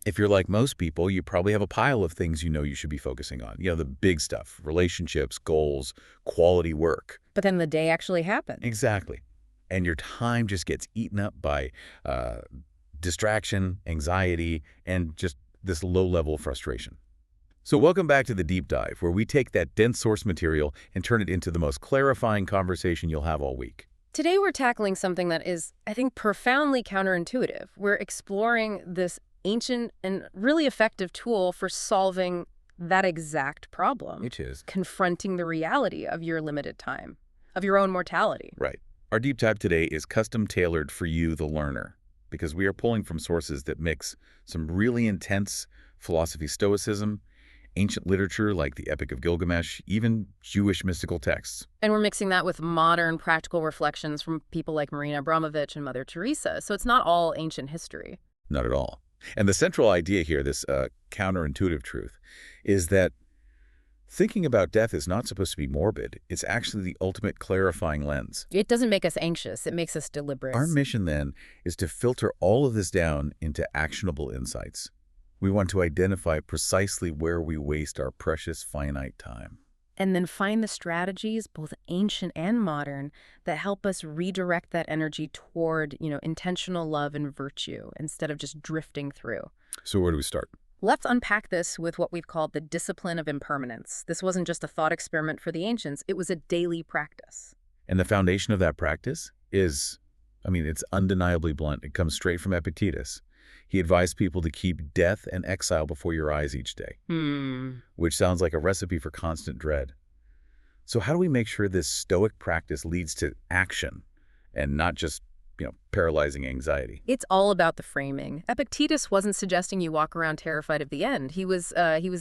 If you're like most people, you probably have a pile of things you know you should be focusing on. The big stuff, relationships, goals, quality work. But then the day actually happened. Exactly. And your time just gets eaten up by uh, distraction, anxiety, and just this low-level frustration. So welcome back to the Deep Dive, where we take that dense source material and turn it into the most clarifying conversation you'll have all week. Today we're tackling something that is, I think, profoundly counterintuitive. We're exploring this ancient and really effective tool for solving that exact problem. It is. Confronting the reality of your limited time, of your own mortality. Right. Our deep dive today is custom tailored for you, the learner, because we are pulling from sources that mix some really intense philosophy stoicism, ancient literature like the Epic of Gilgamesh, even Jewish mystical texts. And we're mixing that with modern practical reflections from people like Marina Abramovich and Mother Teresa. So it's not all ancient history. Not at all. And the central idea here, this counterintuitive truth, is that thinking about death is not supposed to be morbid. It's actually the ultimate clarifying lens. It doesn't make us anxious. It makes us deliberate. Our mission, then, is to filter all of this down into actionable insights. We want to identify precisely where we waste our precious finite time. And then find the strategies, both ancient and modern, that help us redirect that energy toward, intentional love and virtue instead of just drifting through. So where do we start? Let's unpack this with what we've called the discipline of impermanence. This wasn't just a thought experiment for the ancients. It was a daily practice. And the foundation of that practice is, it's undeniably blunt. It comes straight from Epictetus. He advised people to keep death and exile before your eyes each day, which sounds like a recipe for constant dread. So how do we make sure this stoic practice leads to action and not just, paralyzing anxiety? It's all about the framing. Epictetus wasn't suggesting you walk around terrified of the end. He was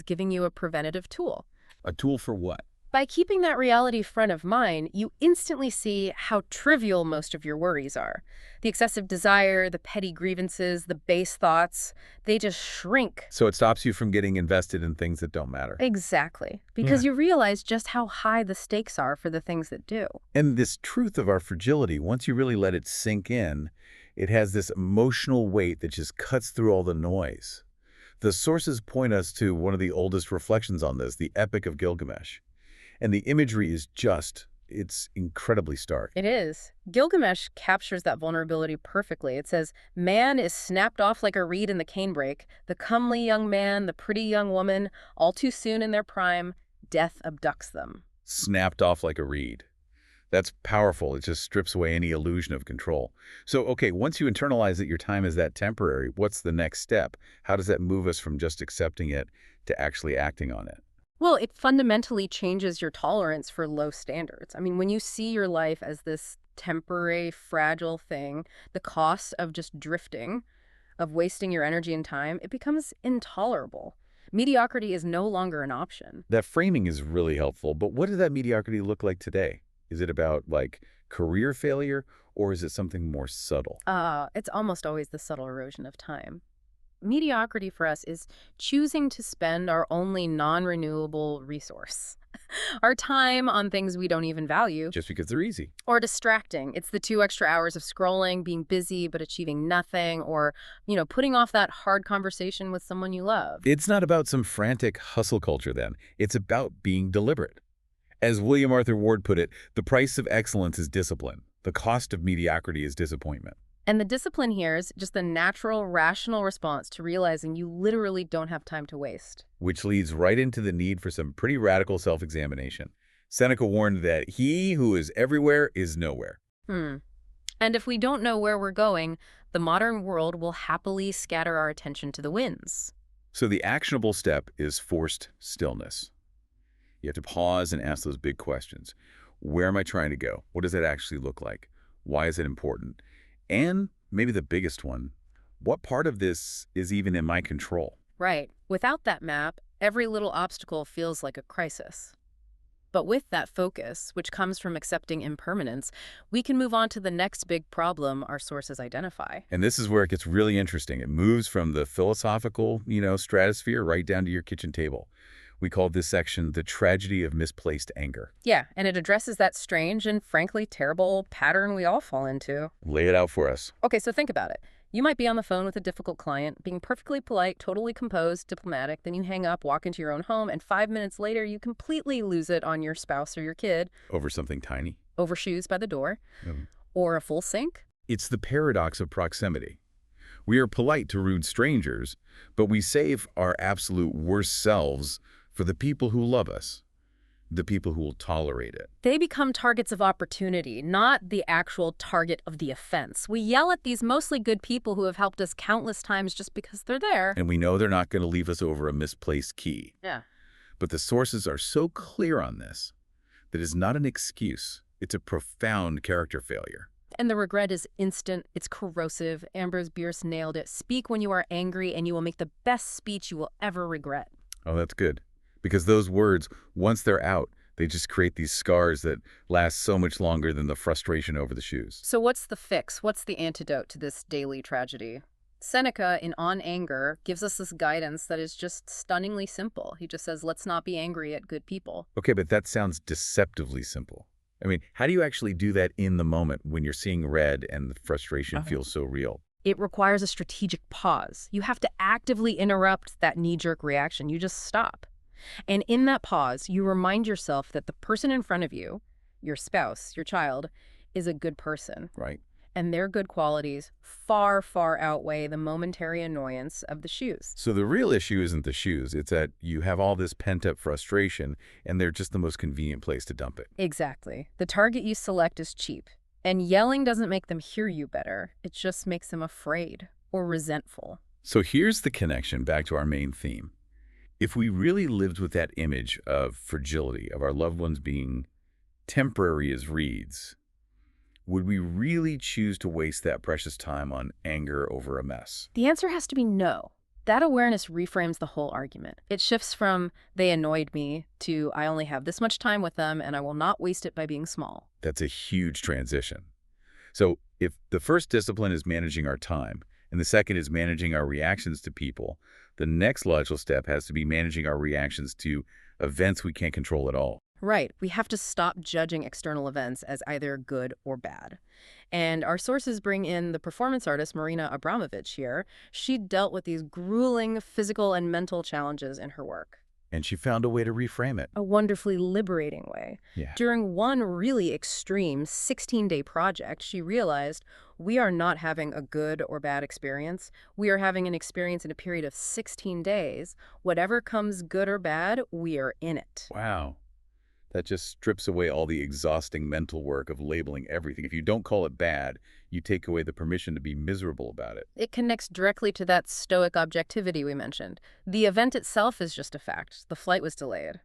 giving you a preventative tool. A tool for what? By keeping that reality front of mind, you instantly see how trivial most of your worries are. The excessive desire, the petty grievances, the base thoughts, they just shrink. So it stops you from getting invested in things that don't matter. Exactly. Because you realize just how high the stakes are for the things that do. And this truth of our fragility, once you really let it sink in, it has this emotional weight that just cuts through all the noise. The sources point us to one of the oldest reflections on this, the Epic of Gilgamesh. And the imagery is it's incredibly stark. It is. Gilgamesh captures that vulnerability perfectly. It says, man is snapped off like a reed in the canebrake. The comely young man, the pretty young woman, all too soon in their prime, death abducts them. Snapped off like a reed. That's powerful. It just strips away any illusion of control. So, okay, once you internalize that your time is that temporary, what's the next step? How does that move us from just accepting it to actually acting on it? Well, it fundamentally changes your tolerance for low standards. When you see your life as this temporary, fragile thing, the cost of just drifting, of wasting your energy and time, it becomes intolerable. Mediocrity is no longer an option. That framing is really helpful, but what does that mediocrity look like today? Is it about, career failure, or is it something more subtle? It's almost always the subtle erosion of time. Mediocrity for us is choosing to spend our only non-renewable resource, our time, on things we don't even value. Just because they're easy. Or distracting. It's the 2 extra hours of scrolling, being busy but achieving nothing, or, putting off that hard conversation with someone you love. It's not about some frantic hustle culture then. It's about being deliberate. As William Arthur Ward put it, the price of excellence is discipline. The cost of mediocrity is disappointment. And the discipline here is just the natural, rational response to realizing you literally don't have time to waste. Which leads right into the need for some pretty radical self-examination. Seneca warned that he who is everywhere is nowhere. And if we don't know where we're going, the modern world will happily scatter our attention to the winds. So the actionable step is forced stillness. You have to pause and ask those big questions. Where am I trying to go? What does that actually look like? Why is it important? And maybe the biggest one, what part of this is even in my control? Right. Without that map, every little obstacle feels like a crisis. But with that focus, which comes from accepting impermanence, we can move on to the next big problem our sources identify. And this is where it gets really interesting. It moves from the philosophical, stratosphere right down to your kitchen table. We call this section the tragedy of misplaced anger. Yeah, and it addresses that strange and frankly terrible pattern we all fall into. Lay it out for us. Okay, so think about it. You might be on the phone with a difficult client, being perfectly polite, totally composed, diplomatic, then you hang up, walk into your own home, and 5 minutes later you completely lose it on your spouse or your kid. Over something tiny. Over shoes by the door. Mm. Or a full sink. It's the paradox of proximity. We are polite to rude strangers, but we save our absolute worst selves for the people who love us, the people who will tolerate it. They become targets of opportunity, not the actual target of the offense. We yell at these mostly good people who have helped us countless times just because they're there. And we know they're not going to leave us over a misplaced key. Yeah. But the sources are so clear on this that it's not an excuse. It's a profound character failure. And the regret is instant. It's corrosive. Ambrose Bierce nailed it. Speak when you are angry, and you will make the best speech you will ever regret. Oh, that's good. Because those words, once they're out, they just create these scars that last so much longer than the frustration over the shoes. So what's the fix? What's the antidote to this daily tragedy? Seneca, in On Anger, gives us this guidance that is just stunningly simple. He just says, let's not be angry at good people. Okay, but that sounds deceptively simple. I mean, how do you actually do that in the moment when you're seeing red and the frustration feels so real? It requires a strategic pause. You have to actively interrupt that knee-jerk reaction. You just stop. And in that pause, you remind yourself that the person in front of you, your spouse, your child, is a good person. Right. And their good qualities far, far outweigh the momentary annoyance of the shoes. So the real issue isn't the shoes. It's that you have all this pent-up frustration, and they're just the most convenient place to dump it. Exactly. The target you select is cheap. And yelling doesn't make them hear you better. It just makes them afraid or resentful. So here's the connection back to our main theme. If we really lived with that image of fragility, of our loved ones being temporary as reeds, would we really choose to waste that precious time on anger over a mess? The answer has to be no. That awareness reframes the whole argument. It shifts from, they annoyed me, to, I only have this much time with them and I will not waste it by being small. That's a huge transition. So if the first discipline is managing our time, and the second is managing our reactions to people, the next logical step has to be managing our reactions to events we can't control at all. Right. We have to stop judging external events as either good or bad. And our sources bring in the performance artist Marina Abramovich here. She dealt with these grueling physical and mental challenges in her work. And she found a way to reframe it. A wonderfully liberating way. Yeah. During one really extreme 16-day project, she realized we are not having a good or bad experience. We are having an experience in a period of 16 days. Whatever comes good or bad, we are in it. Wow. That just strips away all the exhausting mental work of labeling everything. If you don't call it bad, you take away the permission to be miserable about it. It connects directly to that stoic objectivity we mentioned. The event itself is just a fact. The flight was delayed.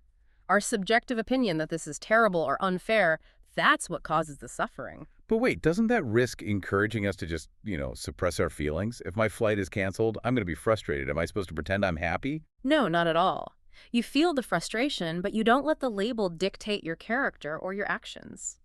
Our subjective opinion that this is terrible or unfair, that's what causes the suffering. But wait, doesn't that risk encouraging us to just, suppress our feelings? If my flight is canceled, I'm going to be frustrated. Am I supposed to pretend I'm happy? No, not at all. You feel the frustration, but you don't let the label dictate your character or your actions.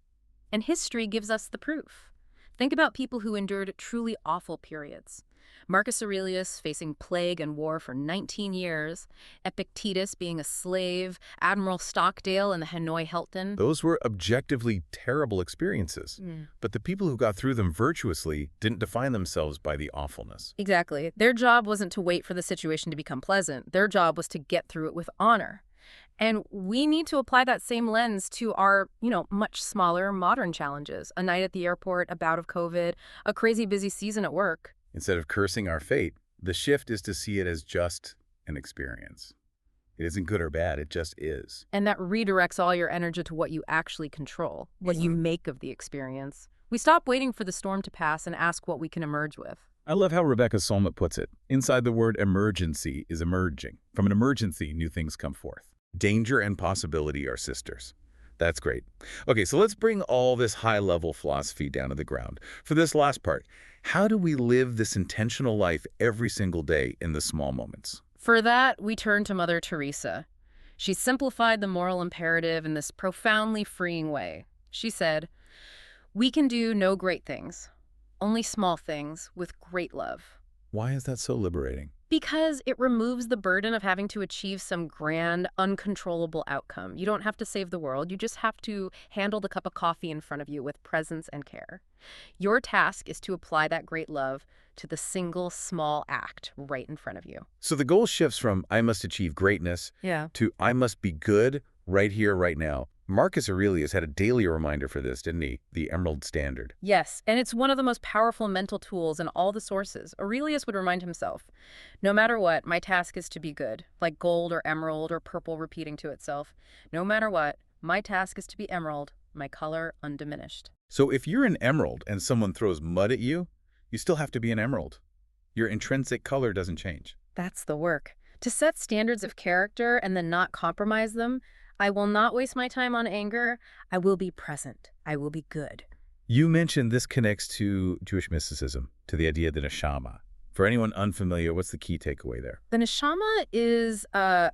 And history gives us the proof. Think about people who endured truly awful periods. Marcus Aurelius facing plague and war for 19 years, Epictetus being a slave, Admiral Stockdale in the Hanoi Hilton. Those were objectively terrible experiences. But the people who got through them virtuously didn't define themselves by the awfulness. Exactly. Their job wasn't to wait for the situation to become pleasant. Their job was to get through it with honor. And we need to apply that same lens to our, much smaller modern challenges. A night at the airport, a bout of COVID, a crazy busy season at work. Instead of cursing our fate, the shift is to see it as just an experience. It isn't good or bad, it just is. And that redirects all your energy to what you actually control, what you make of the experience. We stop waiting for the storm to pass and ask what we can emerge with. I love how Rebecca Solnit puts it. Inside the word emergency is emerging. From an emergency, new things come forth. Danger and possibility are sisters. That's great. Okay, so let's bring all this high-level philosophy down to the ground. For this last part, how do we live this intentional life every single day in the small moments? For that, we turn to Mother Teresa. She simplified the moral imperative in this profoundly freeing way. She said, "We can do no great things, only small things with great love." Why is that so liberating? Because it removes the burden of having to achieve some grand, uncontrollable outcome. You don't have to save the world. You just have to handle the cup of coffee in front of you with presence and care. Your task is to apply that great love to the single small act right in front of you. So the goal shifts from I must achieve greatness Yeah. to I must be good right here, right now. Marcus Aurelius had a daily reminder for this, didn't he? The Emerald Standard. Yes, and it's one of the most powerful mental tools in all the sources. Aurelius would remind himself, no matter what, my task is to be good, like gold or emerald or purple repeating to itself. No matter what, my task is to be emerald, my color undiminished. So if you're an emerald and someone throws mud at you, you still have to be an emerald. Your intrinsic color doesn't change. That's the work. To set standards of character and then not compromise them. I will not waste my time on anger. I will be present. I will be good. You mentioned this connects to Jewish mysticism, to the idea of the neshama. For anyone unfamiliar, what's the key takeaway there? The neshama is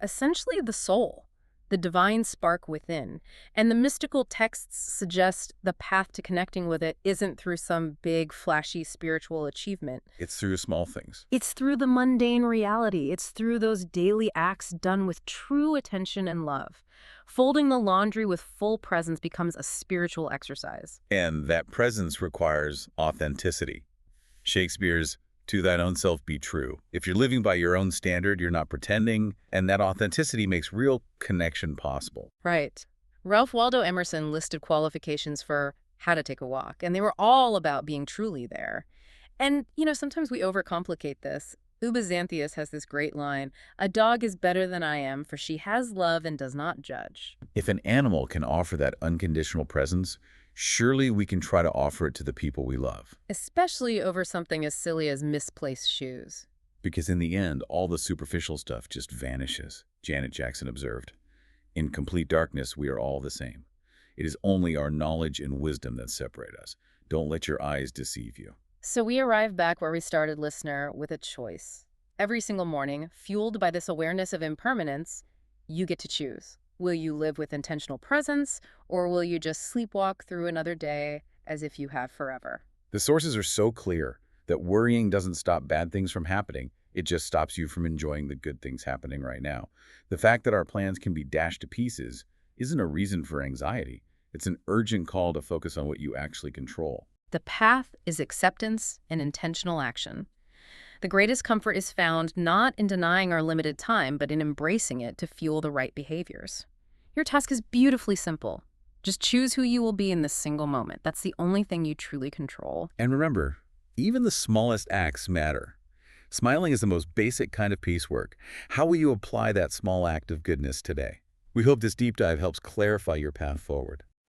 essentially the soul, the divine spark within. And the mystical texts suggest the path to connecting with it isn't through some big, flashy spiritual achievement. It's through small things. It's through the mundane reality. It's through those daily acts done with true attention and love. Folding the laundry with full presence becomes a spiritual exercise. And that presence requires authenticity. Shakespeare's "To thine own self be true." If you're living by your own standard, you're not pretending, and that authenticity makes real connection possible. Right. Ralph Waldo Emerson listed qualifications for how to take a walk, and they were all about being truly there. And, sometimes we overcomplicate this. Uba Xanthias has this great line, "A dog is better than I am, for she has love and does not judge." If an animal can offer that unconditional presence, surely we can try to offer it to the people we love. Especially over something as silly as misplaced shoes. Because in the end, all the superficial stuff just vanishes, Janet Jackson observed. In complete darkness, we are all the same. It is only our knowledge and wisdom that separate us. Don't let your eyes deceive you. So we arrive back where we started, listener, with a choice. Every single morning, fueled by this awareness of impermanence, you get to choose. Will you live with intentional presence, or will you just sleepwalk through another day as if you have forever? The sources are so clear that worrying doesn't stop bad things from happening. It just stops you from enjoying the good things happening right now. The fact that our plans can be dashed to pieces isn't a reason for anxiety. It's an urgent call to focus on what you actually control. The path is acceptance and intentional action. The greatest comfort is found not in denying our limited time, but in embracing it to fuel the right behaviors. Your task is beautifully simple. Just choose who you will be in this single moment. That's the only thing you truly control. And remember, even the smallest acts matter. Smiling is the most basic kind of piecework. How will you apply that small act of goodness today? We hope this deep dive helps clarify your path forward.